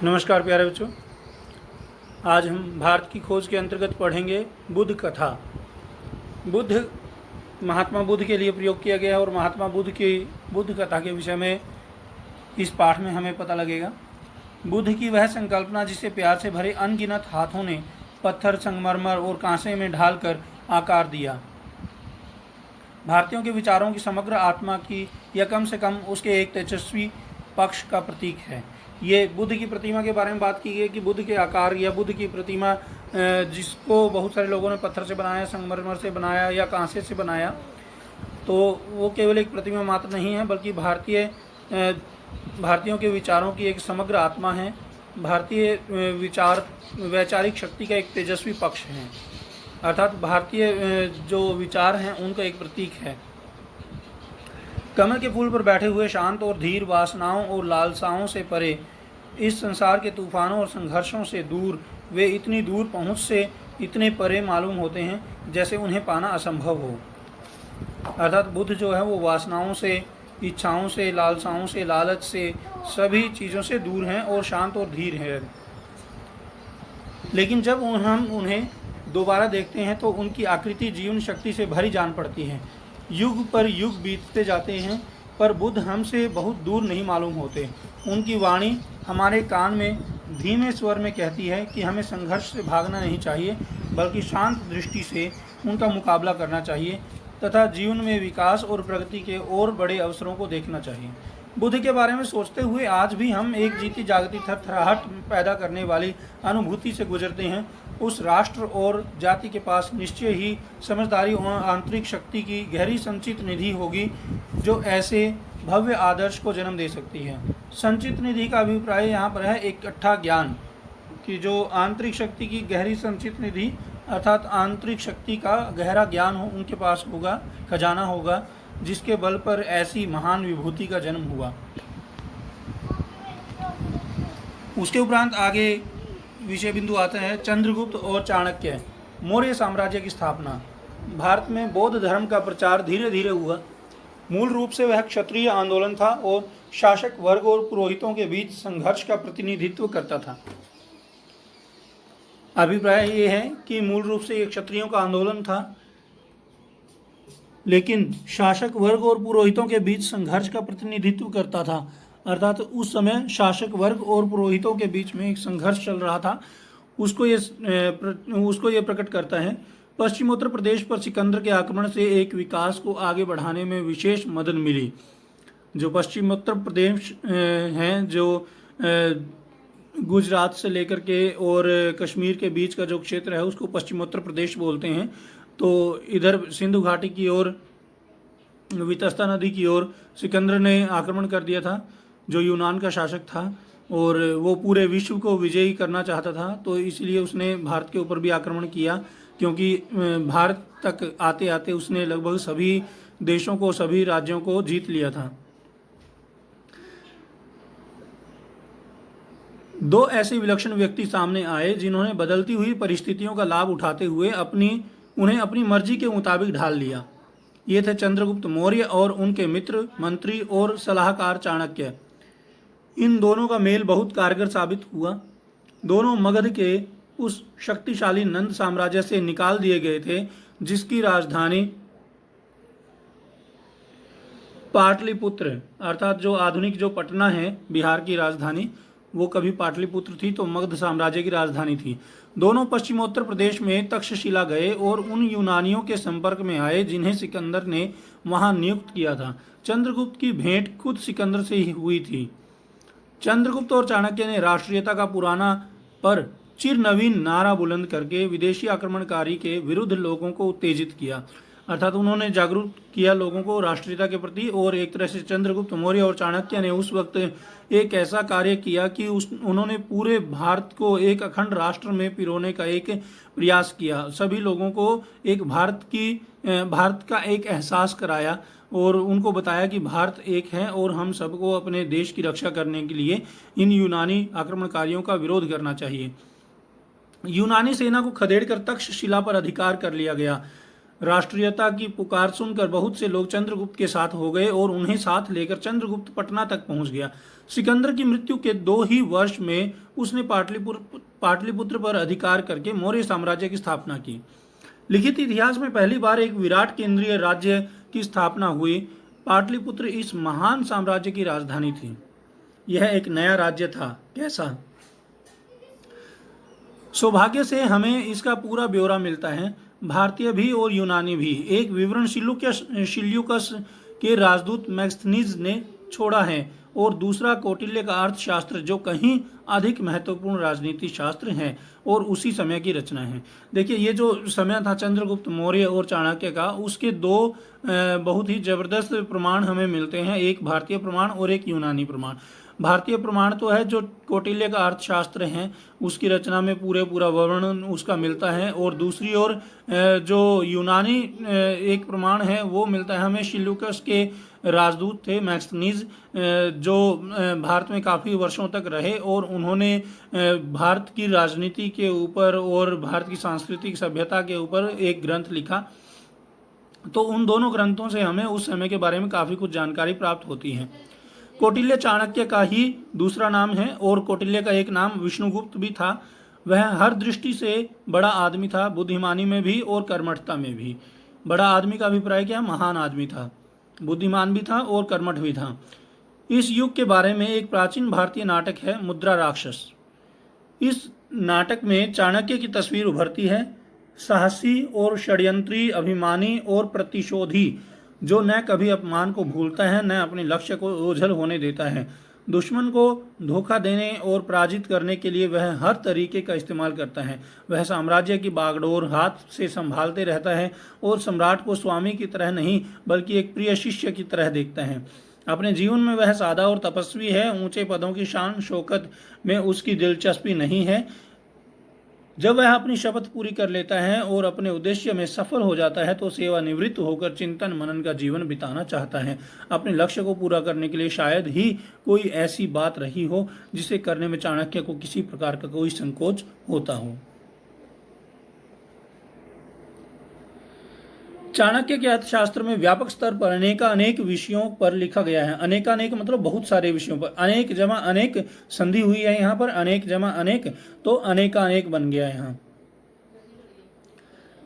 नमस्कार प्यारे बच्चों। आज हम भारत की खोज के अंतर्गत पढ़ेंगे बुद्ध कथा। बुद्ध महात्मा बुद्ध के लिए प्रयोग किया गया है और महात्मा बुद्ध की बुद्ध कथा के विषय में इस पाठ में हमें पता लगेगा। बुद्ध की वह संकल्पना जिसे प्यार से भरे अनगिनत हाथों ने पत्थर, संगमरमर और कांसे में ढालकर आकार दिया, भारतीयों के विचारों की समग्र आत्मा की या कम से कम उसके एक तेजस्वी पक्ष का प्रतीक है। ये बुद्ध की प्रतिमा के बारे में बात की गई कि बुद्ध के आकार या बुद्ध की प्रतिमा जिसको बहुत सारे लोगों ने पत्थर से बनाया, संगमरमर से बनाया या कांसे से बनाया, तो वो केवल एक प्रतिमा मात्र नहीं है बल्कि भारतीयों के विचारों की एक समग्र आत्मा है। भारतीय वैचारिक शक्ति का एक तेजस्वी पक्ष है, अर्थात भारतीय जो विचार हैं उनका एक प्रतीक है। कमल के फूल पर बैठे हुए शांत और धीर, वासनाओं और लालसाओं से परे, इस संसार के तूफानों और संघर्षों से दूर, वे इतनी दूर पहुँच से इतने परे मालूम होते हैं जैसे उन्हें पाना असंभव हो। अर्थात बुद्ध जो है वो वासनाओं से, इच्छाओं से, लालसाओं से, लालच से, सभी चीज़ों से दूर हैं और शांत और धीर है। लेकिन जब हम उन्हें दोबारा देखते हैं तो उनकी आकृति जीवन शक्ति से भरी जान पड़ती है। युग पर युग बीतते जाते हैं पर बुद्ध हमसे बहुत दूर नहीं मालूम होते। उनकी वाणी हमारे कान में धीमे स्वर में कहती है कि हमें संघर्ष से भागना नहीं चाहिए बल्कि शांत दृष्टि से उनका मुकाबला करना चाहिए तथा जीवन में विकास और प्रगति के और बड़े अवसरों को देखना चाहिए। बुद्ध के बारे में सोचते हुए आज भी हम एक जीती जागती थरथराहट पैदा करने वाली अनुभूति से गुजरते हैं। उस राष्ट्र और जाति के पास निश्चय ही समझदारी और आंतरिक शक्ति की गहरी संचित निधि होगी जो ऐसे भव्य आदर्श को जन्म दे सकती है। संचित निधि का अभिप्राय यहाँ पर है इकट्ठा ज्ञान की, जो आंतरिक शक्ति की गहरी संचित निधि अर्थात आंतरिक शक्ति का गहरा ज्ञान हो उनके पास होगा, खजाना होगा जिसके बल पर ऐसी महान विभूति का जन्म हुआ। उसके उपरांत आगे विषय बिंदु आता है चंद्रगुप्त और चाणक्य। मौर्य साम्राज्य की स्थापना। भारत में बौद्ध धर्म का प्रचार धीरे धीरे हुआ। मूल रूप से वह क्षत्रिय आंदोलन था और शासक वर्ग और पुरोहितों के बीच संघर्ष का प्रतिनिधित्व करता था। अभिप्राय ये है कि मूल रूप से एक क्षत्रियों का आंदोलन था, लेकिन शासक वर्ग और पुरोहितों के बीच संघर्ष का प्रतिनिधित्व करता था। अर्थात उस समय शासक वर्ग और पुरोहितों के बीच में एक संघर्ष चल रहा था, उसको ये प्रकट करता है। पश्चिमोत्तर प्रदेश पर सिकंदर के आक्रमण से एक विकास को आगे बढ़ाने में विशेष मदद मिली। जो पश्चिमोत्तर प्रदेश हैं, जो गुजरात से लेकर के और कश्मीर के बीच का जो क्षेत्र है उसको पश्चिमोत्तर प्रदेश बोलते हैं। तो इधर सिंधु घाटी की ओर, वितस्ता नदी की ओर सिकंदर ने आक्रमण कर दिया था, जो यूनान का शासक था और वो पूरे विश्व को विजयी करना चाहता था। तो इसलिए उसने भारत के ऊपर भी आक्रमण किया, क्योंकि भारत तक आते आते उसने लगभग सभी देशों को, सभी राज्यों को जीत लिया था। दो ऐसे विलक्षण व्यक्ति सामने आए जिन्होंने बदलती हुई परिस्थितियों का लाभ उठाते हुए उन्हें अपनी मर्जी के मुताबिक ढाल लिया। ये थे चंद्रगुप्त मौर्य और उनके मित्र, मंत्री और सलाहकार चाणक्य। इन दोनों का मेल बहुत कारगर साबित हुआ। दोनों मगध के उस शक्तिशाली नंद साम्राज्य से निकाल दिए गए थे जिसकी राजधानी पाटलिपुत्र अर्थात जो आधुनिक जो पटना है बिहार की राजधानी, वो कभी पाटलिपुत्र थी, तो मगध साम्राज्य की राजधानी थी। दोनों पश्चिमोत्तर प्रदेश में तक्षशिला गए और उन यूनानियों के संपर्क में आए जिन्हें सिकंदर ने वहां नियुक्त किया था। चंद्रगुप्त की भेंट खुद सिकंदर से ही हुई थी। चंद्रगुप्त और चाणक्य ने राष्ट्रीयता का पुराना पर चिर नवीन नारा बुलंद करके विदेशी आक्रमणकारी के विरुद्ध लोगों को उत्तेजित किया। अर्थात उन्होंने जागरूक किया लोगों को राष्ट्रीयता के प्रति, और एक तरह से चंद्रगुप्त मौर्य और चाणक्य ने उस वक्त एक ऐसा कार्य किया कि उन्होंने पूरे भारत को एक अखंड राष्ट्र में पिरोने का एक प्रयास किया। सभी लोगों को एक भारत का एक एहसास कराया और उनको बताया कि भारत एक है और हम सबको अपने देश की रक्षा करने के लिए इन यूनानी आक्रमणकारियों का विरोध करना चाहिए। यूनानी सेना को खदेड़कर तक्षशिला पर अधिकार कर लिया गया। राष्ट्रीयता की पुकार सुनकर बहुत से लोग चंद्रगुप्त के साथ हो गए और उन्हें साथ लेकर चंद्रगुप्त पटना तक पहुंच गया। सिकंदर की मृत्यु के 2 ही वर्ष में उसने पाटलिपुत्र पर अधिकार करके मौर्य साम्राज्य की स्थापना की। लिखित इतिहास में पहली बार एक विराट केंद्रीय राज्य की स्थापना हुई। पाटलिपुत्र इस महान साम्राज्य की राजधानी थी। यह एक नया राज्य था। कैसा? सौभाग्य से हमें इसका पूरा ब्यौरा मिलता है, भारतीय भी और यूनानी भी। एक विवरण शिल्युकस के राजदूत मैक्सथनीज ने छोड़ा है और दूसरा कौटिल्य का अर्थशास्त्र, जो कहीं अधिक महत्वपूर्ण राजनीति शास्त्र है और उसी समय की रचना है। देखिए, ये जो समय था चंद्रगुप्त मौर्य और चाणक्य का, उसके 2 बहुत ही जबरदस्त प्रमाण हमें मिलते हैं, एक भारतीय प्रमाण और एक यूनानी प्रमाण। भारतीय प्रमाण तो है जो कौटिल्य का अर्थशास्त्र है, उसकी रचना में पूरा वर्णन उसका मिलता है, और दूसरी ओर जो यूनानी एक प्रमाण है वो मिलता है हमें शिल्युकस के राजदूत थे मैक्सथनीज, जो भारत में काफ़ी वर्षों तक रहे और उन्होंने भारत की राजनीति के ऊपर और भारत की सांस्कृतिक सभ्यता के ऊपर एक ग्रंथ लिखा। तो उन दोनों ग्रंथों से हमें उस समय के बारे में काफ़ी कुछ जानकारी प्राप्त होती है। कौटिल्य चाणक्य का ही दूसरा नाम है और कौटिल्य का एक नाम विष्णुगुप्त भी था। वह हर दृष्टि से बड़ा आदमी था, बुद्धिमानी में भी और कर्मठता में भी। बड़ा आदमी का अभिप्राय क्या? महान आदमी था, बुद्धिमान भी था और कर्मठ भी था। इस युग के बारे में एक प्राचीन भारतीय नाटक है मुद्रा राक्षस। इस नाटक में चाणक्य की तस्वीर उभरती है, साहसी और षड्यंत्री, अभिमानी और प्रतिशोधी, जो न कभी अपमान को भूलता है न अपने लक्ष्य को ओझल होने देता है। दुश्मन को धोखा देने और पराजित करने के लिए वह हर तरीके का इस्तेमाल करता है। वह साम्राज्य की बागडोर हाथ से संभालते रहता है और सम्राट को स्वामी की तरह नहीं बल्कि एक प्रिय शिष्य की तरह देखता है। अपने जीवन में वह सादा और तपस्वी है। ऊंचे पदों की शान शौकत में उसकी दिलचस्पी नहीं है। जब वह अपनी शपथ पूरी कर लेता है और अपने उद्देश्य में सफल हो जाता है तो सेवानिवृत्त होकर चिंतन मनन का जीवन बिताना चाहता है। अपने लक्ष्य को पूरा करने के लिए शायद ही कोई ऐसी बात रही हो जिसे करने में चाणक्य को किसी प्रकार का कोई संकोच होता हो। चाणक्य के अर्थशास्त्र में व्यापक स्तर पर अनेक विषयों पर लिखा गया है। अनेक मतलब बहुत सारे विषयों पर। अनेक जमा अनेक संधि हुई है यहाँ पर, अनेक जमा अनेक, तो अनेक बन गया यहाँ।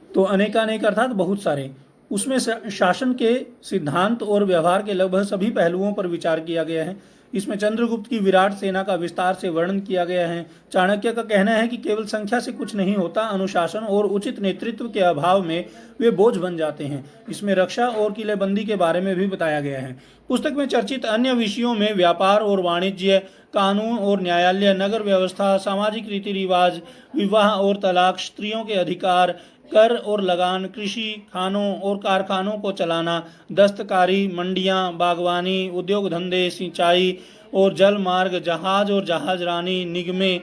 तो अनेक अर्थात बहुत सारे। उसमें शासन के सिद्धांत और व्यवहार के लगभग सभी पहलुओं पर विचार किया गया है। इसमें चंद्रगुप्त की विराट सेना का विस्तार से वर्णन किया गया है। चाणक्य का कहना है कि केवल संख्या से कुछ नहीं होता, अनुशासन और उचित नेतृत्व के अभाव में वे बोझ बन जाते हैं। इसमें रक्षा और किलेबंदी के बारे में भी बताया गया है। पुस्तक में चर्चित अन्य विषयों में व्यापार और वाणिज्य, कानून और न्यायालय, नगर व्यवस्था, सामाजिक रीति रिवाज, विवाह और तलाक, स्त्रियों के अधिकार, कर और लगान, कृषि, खानों और कारखानों को चलाना, दस्तकारी, मंडियां, बागवानी, उद्योग धंधे, सिंचाई और जल मार्ग, जहाज और जहाजरानी, निगमें,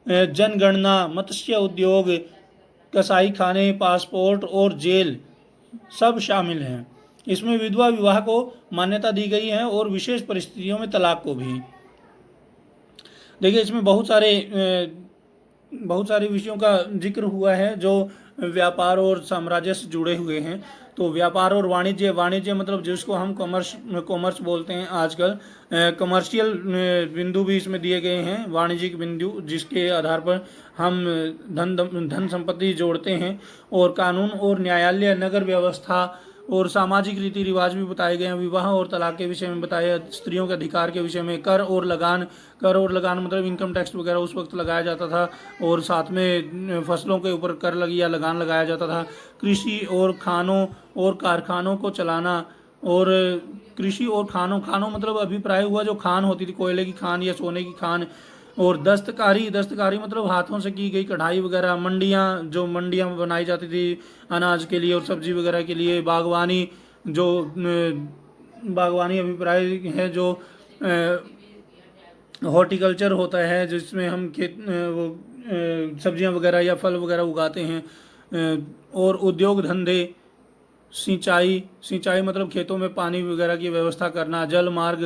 जनगणना, मत्स्य उद्योग, कसाई खाने, पासपोर्ट और जेल सब शामिल हैं। इसमें विधवा विवाह को मान्यता दी गई है और विशेष परिस्थितियों में तलाक को भी। देखिए, इसमें बहुत सारे विषयों का जिक्र हुआ है जो व्यापार और साम्राज्य से जुड़े हुए हैं। तो व्यापार और वाणिज्य मतलब जिसको हम कॉमर्स बोलते हैं आजकल, कमर्शियल बिंदु भी इसमें दिए गए हैं, वाणिज्यिक बिंदु जिसके आधार पर हम धन संपत्ति जोड़ते हैं। और कानून और न्यायालय, नगर व्यवस्था और सामाजिक रीति रिवाज भी बताए गए हैं। विवाह और तलाक के विषय में बताया, स्त्रियों के अधिकार के विषय में, कर और लगान मतलब इनकम टैक्स वगैरह उस वक्त लगाया जाता था और साथ में फसलों के ऊपर कर या लगान लगाया जाता था। कृषि और खानों और कारखानों को चलाना, और कृषि और खानों मतलब अभिप्राय हुआ जो खान होती थी, कोयले की खान या सोने की खान। और दस्तकारी मतलब हाथों से की गई कढ़ाई वगैरह। मंडियाँ बनाई जाती थी अनाज के लिए और सब्जी वगैरह के लिए। बागवानी अभिप्राय है जो हॉर्टिकल्चर होता है, जिसमें हम सब्जियां वगैरह या फल वगैरह उगाते हैं। और उद्योग धंधे सिंचाई मतलब खेतों में पानी वगैरह की व्यवस्था करना, जल मार्ग,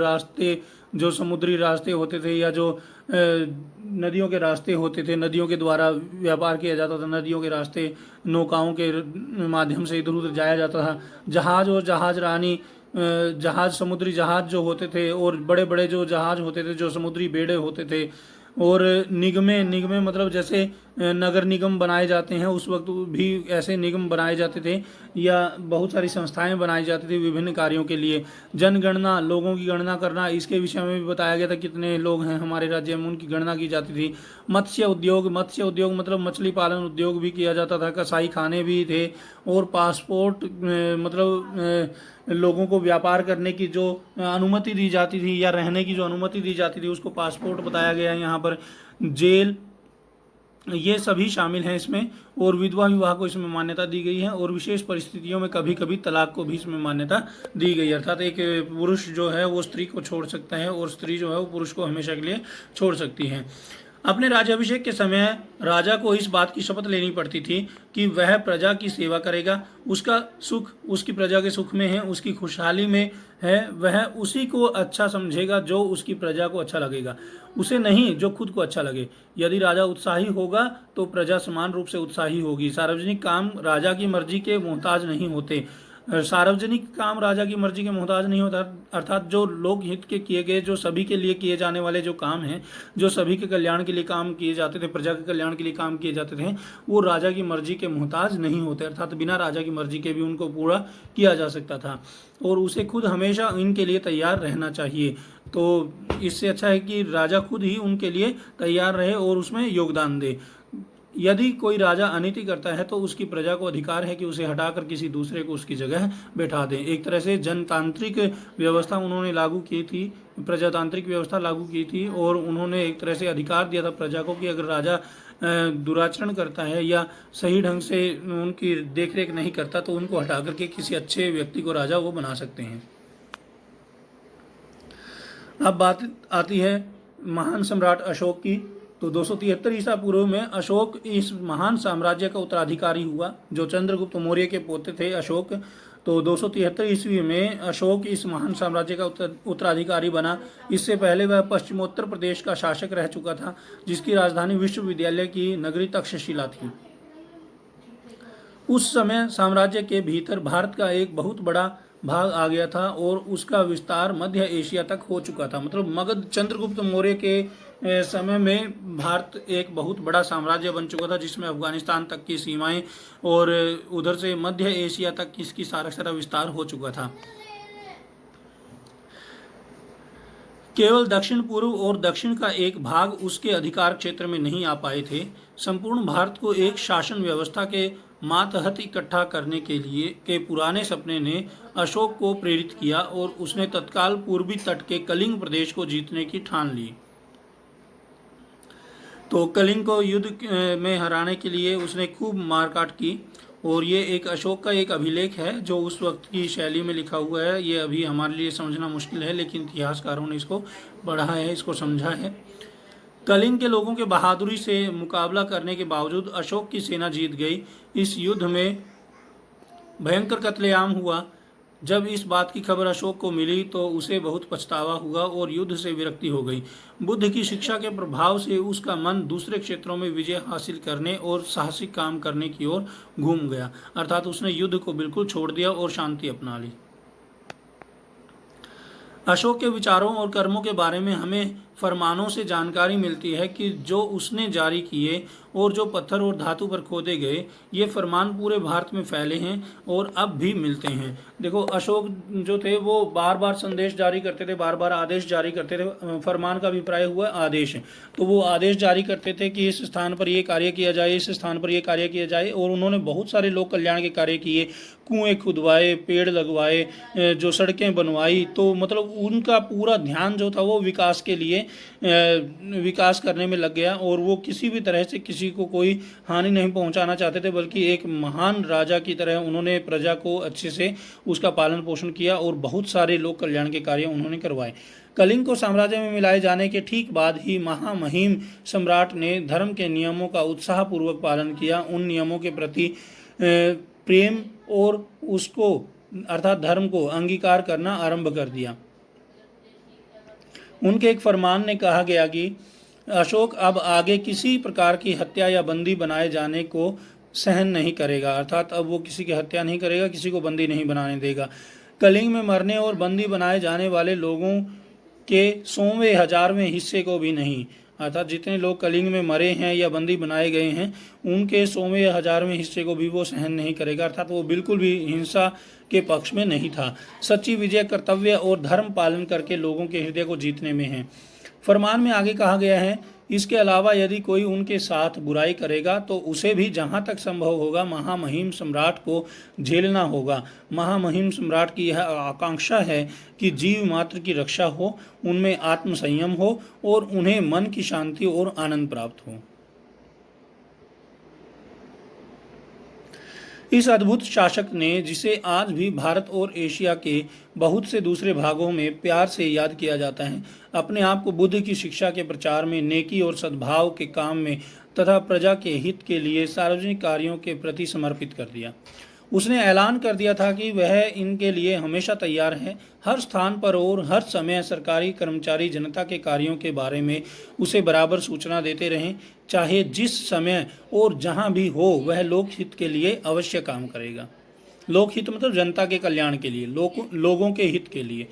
रास्ते, जो समुद्री रास्ते होते थे या जो नदियों के रास्ते होते थे, नदियों के द्वारा व्यापार किया जाता था, नदियों के रास्ते नौकाओं के माध्यम से इधर उधर जाया जाता था। जहाज और जहाज रानी, जहाज, समुद्री जहाज जो होते थे, और बड़े बड़े जो जहाज होते थे, जो समुद्री बेड़े होते थे, और निगमें निगमें मतलब जैसे नगर निगम बनाए जाते हैं, उस वक्त भी ऐसे निगम बनाए जाते थे, या बहुत सारी संस्थाएं बनाई जाती थी विभिन्न कार्यों के लिए। जनगणना, लोगों की गणना करना, इसके विषय में भी बताया गया था कितने लोग हैं हमारे राज्य में, उनकी गणना की जाती थी। मत्स्य उद्योग मतलब मछली पालन उद्योग भी किया जाता था, कसाई खाने भी थे, और पासपोर्ट मतलब लोगों को व्यापार करने की जो अनुमति दी जाती थी या रहने की जो अनुमति दी जाती थी, उसको पासपोर्ट बताया गया है यहाँ पर। जेल, ये सभी शामिल हैं इसमें। और विधवा विवाह को इसमें मान्यता दी गई है, और विशेष परिस्थितियों में कभी कभी तलाक को भी इसमें मान्यता दी गई है। अर्थात एक पुरुष जो है वो स्त्री को छोड़ सकता है, और स्त्री जो है वो पुरुष को हमेशा के लिए छोड़ सकती है। अपने राज्याभिषेक के समय राजा को इस बात की शपथ लेनी पड़ती थी कि वह प्रजा की सेवा करेगा, उसका सुख उसकी प्रजा के सुख में है, उसकी खुशहाली में है, वह उसी को अच्छा समझेगा जो उसकी प्रजा को अच्छा लगेगा, उसे नहीं जो खुद को अच्छा लगे। यदि राजा उत्साही होगा तो प्रजा समान रूप से उत्साही होगी। सार्वजनिक काम राजा की मर्जी के मोहताज नहीं होते। सार्वजनिक काम राजा की मर्जी के मोहताज नहीं होता, अर्थात जो लोक हित के किए गए, जो सभी के लिए किए जाने वाले जो काम हैं, जो सभी के कल्याण के लिए काम किए जाते थे, प्रजा के कल्याण के लिए काम किए जाते थे, वो राजा की मर्जी के मोहताज नहीं होते। अर्थात बिना राजा की मर्जी के भी उनको पूरा किया जा सकता था, और उसे खुद हमेशा इनके लिए तैयार रहना चाहिए। तो इससे अच्छा है कि राजा खुद ही उनके लिए तैयार रहे और उसमें योगदान दे। यदि कोई राजा अनीति करता है तो उसकी प्रजा को अधिकार है कि उसे हटाकर किसी दूसरे को उसकी जगह बैठा दें। एक तरह से जनतांत्रिक व्यवस्था उन्होंने लागू की थी, प्रजातांत्रिक व्यवस्था लागू की थी, और उन्होंने एक तरह से अधिकार दिया था प्रजा को कि अगर राजा दुराचरण करता है या सही ढंग से उनकी देखरेख नहीं करता तो उनको हटा करके किसी अच्छे व्यक्ति को राजा वो बना सकते हैं। अब बात आती है महान सम्राट अशोक की। तो 273 ईसा पूर्व में अशोक इस महान साम्राज्य का उत्तराधिकारी हुआ, जो चंद्रगुप्त मौर्य के पोते थे अशोक। तो 273 ईस्वी में अशोक इस महान साम्राज्य का उत्तराधिकारी बना। इससे पहले वह पश्चिमोत्तर प्रदेश का शासक रह चुका था, जिसकी राजधानी विश्वविद्यालय की नगरी तक्षशिला थी। उस समय साम्राज्य के भीतर भारत का एक बहुत बड़ा भाग आ गया था, और उसका विस्तार मध्य एशिया तक हो चुका था। मतलब मगध चंद्रगुप्त मौर्य के समय में भारत एक बहुत बड़ा साम्राज्य बन चुका था, जिसमें अफगानिस्तान तक की सीमाएं और उधर से मध्य एशिया तक इसकी सारा विस्तार हो चुका था। केवल दक्षिण पूर्व और दक्षिण का एक भाग उसके अधिकार क्षेत्र में नहीं आ पाए थे। संपूर्ण भारत को एक शासन व्यवस्था के मातहत इकट्ठा करने के पुराने सपने ने अशोक को प्रेरित किया, और उसने तत्काल पूर्वी तट के कलिंग प्रदेश को जीतने की ठान ली। तो कलिंग को युद्ध में हराने के लिए उसने खूब मारकाट की, और ये एक अशोक का एक अभिलेख है जो उस वक्त की शैली में लिखा हुआ है। ये अभी हमारे लिए समझना मुश्किल है, लेकिन इतिहासकारों ने इसको पढ़ा है, इसको समझा है। कलिंग के लोगों के बहादुरी से मुकाबला करने के बावजूद अशोक की सेना जीत गई। इस युद्ध में भयंकर कत्लेआम हुआ। जब इस बात की खबर अशोक को मिली तो उसे बहुत पछतावा हुआ और युद्ध से विरक्ति हो गई। बुद्ध की शिक्षा के प्रभाव से उसका मन दूसरे क्षेत्रों में विजय हासिल करने और साहसिक काम करने की ओर घूम गया, अर्थात उसने युद्ध को बिल्कुल छोड़ दिया और शांति अपना ली। अशोक के विचारों और कर्मों के बारे में हमें फरमानों से जानकारी मिलती है कि जो उसने जारी किए और जो पत्थर और धातु पर खोदे गए, ये फरमान पूरे भारत में फैले हैं और अब भी मिलते हैं। देखो, अशोक जो थे वो बार बार संदेश जारी करते थे, बार बार आदेश जारी करते थे। फरमान का अभिप्राय हुआ आदेश, तो वो आदेश जारी करते थे कि इस स्थान पर ये कार्य किया जाए, इस स्थान पर ये कार्य किया जाए। और उन्होंने बहुत सारे लोक कल्याण के कार्य किए, कुएं खुदवाए, पेड़ लगवाए, जो सड़कें बनवाई। तो मतलब उनका पूरा ध्यान जो था वो विकास के लिए, विकास करने में लग गया, और वो किसी भी तरह से किसी को कोई हानि नहीं पहुंचाना चाहते थे, बल्कि एक महान राजा की तरह उन्होंने प्रजा को अच्छे से उसका पालन पोषण किया और बहुत सारे लोक कल्याण के कार्य उन्होंने करवाए। कलिंग को साम्राज्य में मिलाए जाने के ठीक बाद ही महामहिम सम्राट ने धर्म के नियमों का उत्साहपूर्वक पालन किया। उन नियमों के प्रति प्रेम और उसको अर्थात धर्म को अंगीकार करना आरंभ कर दिया। उनके एक फरमान ने कहा गया कि अशोक अब आगे किसी प्रकार की हत्या या बंदी बनाए जाने को सहन नहीं करेगा, अर्थात अब वो किसी की हत्या नहीं करेगा, किसी को बंदी नहीं बनाने देगा। कलिंग में मरने और बंदी बनाए जाने वाले लोगों के 100वें 1000वें हिस्से को भी नहीं, अर्थात जितने लोग कलिंग में मरे हैं या बंदी बनाए गए हैं उनके 100वें या 1000वें हिस्से को भी वो सहन नहीं करेगा, अर्थात वो बिल्कुल भी हिंसा के पक्ष में नहीं था। सच्ची विजय कर्तव्य और धर्म पालन करके लोगों के हृदय को जीतने में है। फरमान में आगे कहा गया है, इसके अलावा यदि कोई उनके साथ बुराई करेगा तो उसे भी जहाँ तक संभव होगा महामहिम सम्राट को झेलना होगा। महामहिम सम्राट की यह आकांक्षा है कि जीव मात्र की रक्षा हो, उनमें आत्मसंयम हो और उन्हें मन की शांति और आनंद प्राप्त हो। इस अद्भुत शासक ने, जिसे आज भी भारत और एशिया के बहुत से दूसरे भागों में प्यार से याद किया जाता है, अपने आप को बुद्ध की शिक्षा के प्रचार में, नेकी और सद्भाव के काम में तथा प्रजा के हित के लिए सार्वजनिक कार्यों के प्रति समर्पित कर दिया। उसने ऐलान कर दिया था कि वह इनके लिए हमेशा तैयार है। हर स्थान पर और हर समय सरकारी कर्मचारी जनता के कार्यों के बारे में उसे बराबर सूचना देते रहें, चाहे जिस समय और जहां भी हो वह लोकहित के लिए अवश्य काम करेगा। लोकहित मतलब जनता के कल्याण के लिए, लोगों के हित के लिए।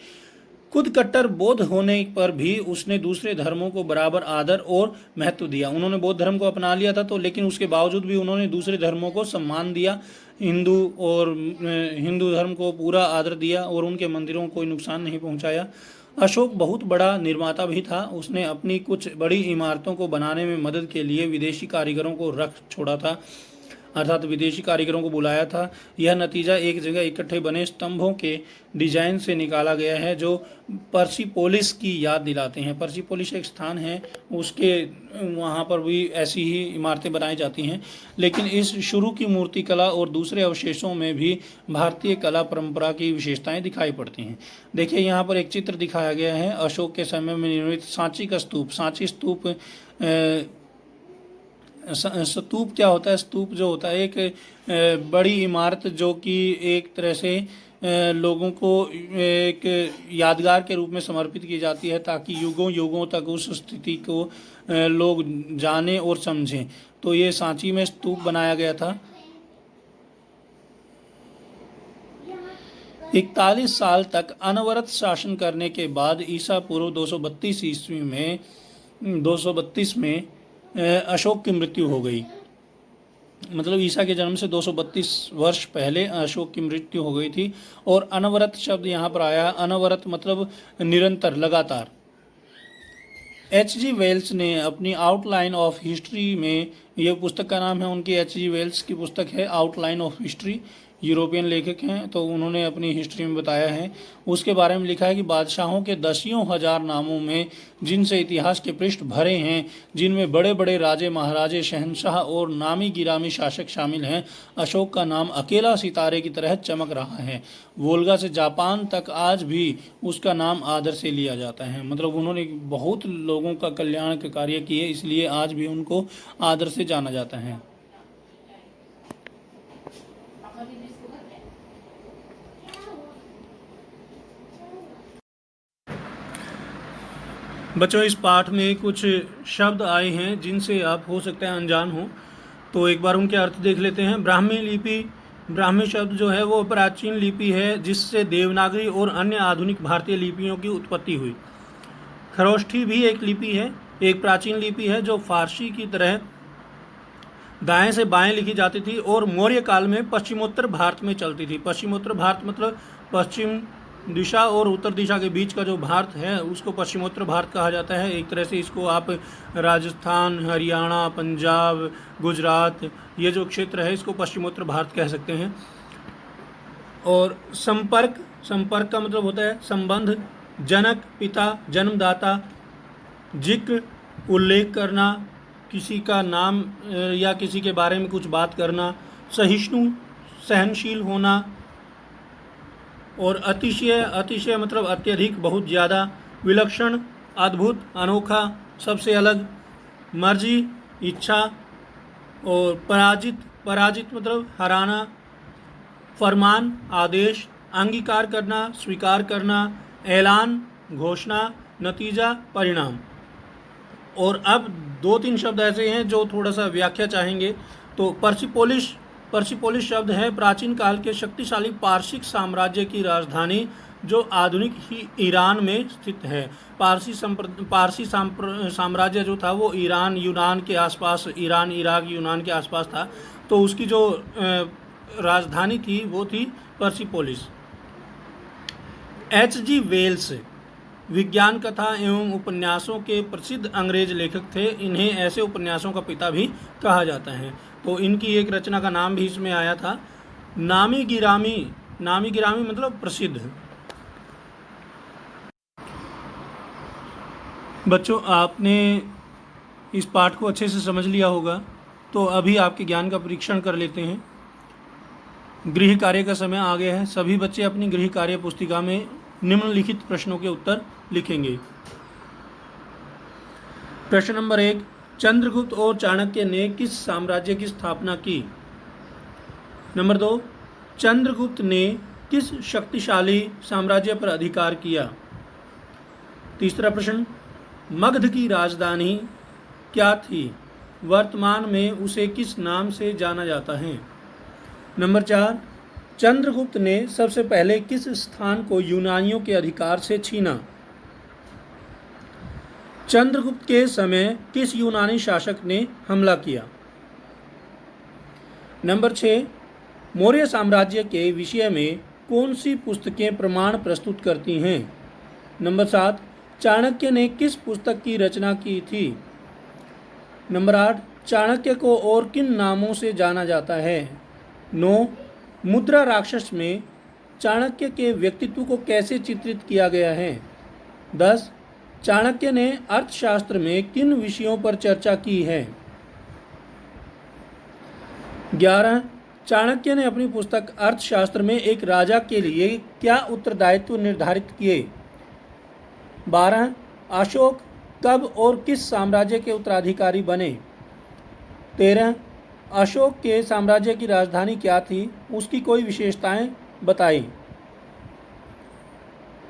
खुद कट्टर बौद्ध होने पर भी उसने दूसरे धर्मों को बराबर आदर और महत्व दिया। उन्होंने बौद्ध धर्म को अपना लिया था, तो लेकिन उसके बावजूद भी उन्होंने दूसरे धर्मों को सम्मान दिया। हिंदू धर्म को पूरा आदर दिया और उनके मंदिरों को कोई नुकसान नहीं पहुंचाया। अशोक बहुत बड़ा निर्माता भी था। उसने अपनी कुछ बड़ी इमारतों को बनाने में मदद के लिए विदेशी कारीगरों को रख छोड़ा था, अर्थात विदेशी कारीगरों को बुलाया था। यह नतीजा एक जगह इकट्ठे बने स्तंभों के डिजाइन से निकाला गया है जो पर्सिपोलिस की याद दिलाते हैं। पर्सिपोलिस एक स्थान है, उसके वहाँ पर भी ऐसी ही इमारतें बनाई जाती हैं। लेकिन इस शुरू की मूर्ति कला और दूसरे अवशेषों में भी भारतीय कला परंपरा की विशेषताएं दिखाई पड़ती हैं। देखिए यहाँ पर एक चित्र दिखाया गया है अशोक के समय में निर्मित सांची का स्तूप। सांची स्तूप, स्तूप क्या होता है? स्तूप जो होता है एक बड़ी इमारत जो कि एक तरह से लोगों को एक यादगार के रूप में समर्पित की जाती है ताकि युगों युगों तक उस स्थिति को लोग जाने और समझें। तो ये सांची में स्तूप बनाया गया था। 41 साल तक अनवरत शासन करने के बाद ईसा पूर्व 232 में अशोक की मृत्यु हो गई। मतलब ईसा के जन्म से 232 वर्ष पहले अशोक की मृत्यु हो गई थी। और अनवरत शब्द यहाँ पर आया। अनवरत मतलब निरंतर, लगातार। H.G. वेल्स ने अपनी आउटलाइन ऑफ हिस्ट्री में, यह पुस्तक का नाम है उनकी, H.G. वेल्स की पुस्तक है आउटलाइन ऑफ हिस्ट्री। यूरोपियन लेखक हैं, तो उन्होंने अपनी हिस्ट्री में बताया है। उसके बारे में लिखा है कि बादशाहों के दसियों हजार नामों में जिनसे इतिहास के पृष्ठ भरे हैं, जिनमें बड़े बड़े राजे महाराजे, शहंशाह और नामी गिरामी शासक शामिल हैं, अशोक का नाम अकेला सितारे की तरह चमक रहा है। वोल्गा से जापान तक आज भी उसका नाम आदर से लिया जाता है। मतलब उन्होंने बहुत लोगों का कल्याण के कार्य किए, इसलिए आज भी उनको आदर से जाना जाता है। बच्चों, इस पाठ में कुछ शब्द आए हैं जिनसे आप हो सकता है अनजान हो, तो एक बार उनके अर्थ देख लेते हैं। ब्राह्मी लिपि, ब्राह्मी शब्द जो है वो प्राचीन लिपि है जिससे देवनागरी और अन्य आधुनिक भारतीय लिपियों की उत्पत्ति हुई। खरोष्ठी भी एक लिपि है, एक प्राचीन लिपि है जो फारसी की तरह दाएं से बाएं लिखी जाती थी और मौर्य काल में पश्चिमोत्तर भारत में चलती थी। पश्चिमोत्तर भारत मतलब पश्चिम दिशा और उत्तर दिशा के बीच का जो भारत है उसको पश्चिमोत्तर भारत कहा जाता है। एक तरह से इसको आप राजस्थान, हरियाणा, पंजाब, गुजरात, ये जो क्षेत्र है इसको पश्चिमोत्तर भारत कह सकते हैं। और संपर्क, संपर्क का मतलब होता है संबंध, जनक, पिता, जन्मदाता, जिक्र, उल्लेख करना, किसी का नाम या किसी के बारे में कुछ बात करना, सहिष्णु, सहनशील होना। और अतिशय, अतिशय मतलब अत्यधिक, बहुत ज़्यादा। विलक्षण, अद्भुत, अनोखा, सबसे अलग। मर्जी, इच्छा। और पराजित, पराजित मतलब हराना। फरमान, आदेश, अंगीकार करना, स्वीकार करना, ऐलान, घोषणा, नतीजा, परिणाम। और अब 2-3 शब्द ऐसे हैं जो थोड़ा सा व्याख्या चाहेंगे। तो पर्सिपोलिस शब्द है प्राचीन काल के शक्तिशाली पारसिक साम्राज्य की राजधानी जो आधुनिक ही ईरान में स्थित है। पारसी साम्राज्य जो था वो ईरान, यूनान के आसपास, ईरान, इराक, यूनान के आसपास था। तो उसकी जो राजधानी थी वो थी पर्सिपोलिस। H.G. वेल्स विज्ञान कथा एवं उपन्यासों के प्रसिद्ध अंग्रेज लेखक थे। इन्हें ऐसे उपन्यासों का पिता भी कहा जाता है। तो इनकी एक रचना का नाम भी इसमें आया था, नामी गिरामी। नामी गिरामी मतलब प्रसिद्ध। बच्चों, आपने इस पाठ को अच्छे से समझ लिया होगा। तो अभी आपके ज्ञान का परीक्षण कर लेते हैं। गृह कार्य का समय आ गया है। सभी बच्चे अपनी गृह कार्य पुस्तिका में निम्नलिखित प्रश्नों के उत्तर लिखेंगे। प्रश्न नंबर 1, चंद्रगुप्त और चाणक्य ने किस साम्राज्य की स्थापना की? नंबर 2, चंद्रगुप्त ने किस शक्तिशाली साम्राज्य पर अधिकार किया? तीसरा प्रश्न, मगध की राजधानी क्या थी? वर्तमान में उसे किस नाम से जाना जाता है? नंबर 4, चंद्रगुप्त ने सबसे पहले किस स्थान को यूनानियों के अधिकार से छीना? चंद्रगुप्त के समय किस यूनानी शासक ने हमला किया? नंबर 6, मौर्य साम्राज्य के विषय में कौन सी पुस्तकें प्रमाण प्रस्तुत करती हैं? नंबर 7, चाणक्य ने किस पुस्तक की रचना की थी? नंबर 8, चाणक्य को और किन नामों से जाना जाता है? 9, मुद्रा राक्षस में चाणक्य के व्यक्तित्व को कैसे चित्रित किया गया है? 10, चाणक्य ने अर्थशास्त्र में किन विषयों पर चर्चा की है? 11, चाणक्य ने अपनी पुस्तक अर्थशास्त्र में एक राजा के लिए क्या उत्तरदायित्व निर्धारित किए? 12, अशोक कब और किस साम्राज्य के उत्तराधिकारी बने? 13, अशोक के साम्राज्य की राजधानी क्या थी? उसकी कोई विशेषताएं बताई।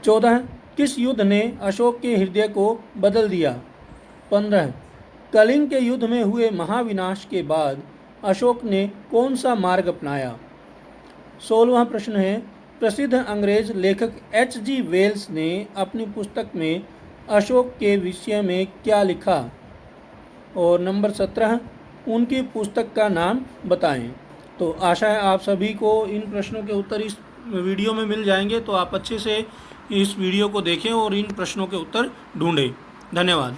14, किस युद्ध ने अशोक के हृदय को बदल दिया? 15, कलिंग के युद्ध में हुए महाविनाश के बाद अशोक ने कौन सा मार्ग अपनाया? 16वां प्रश्न है, प्रसिद्ध अंग्रेज लेखक H.G. वेल्स ने अपनी पुस्तक में अशोक के विषय में क्या लिखा? और नंबर 17, उनकी पुस्तक का नाम बताएं। तो आशा है आप सभी को इन प्रश्नों के उत्तर इस वीडियो में मिल जाएंगे। तो आप अच्छे से इस वीडियो को देखें और इन प्रश्नों के उत्तर ढूंढें। धन्यवाद।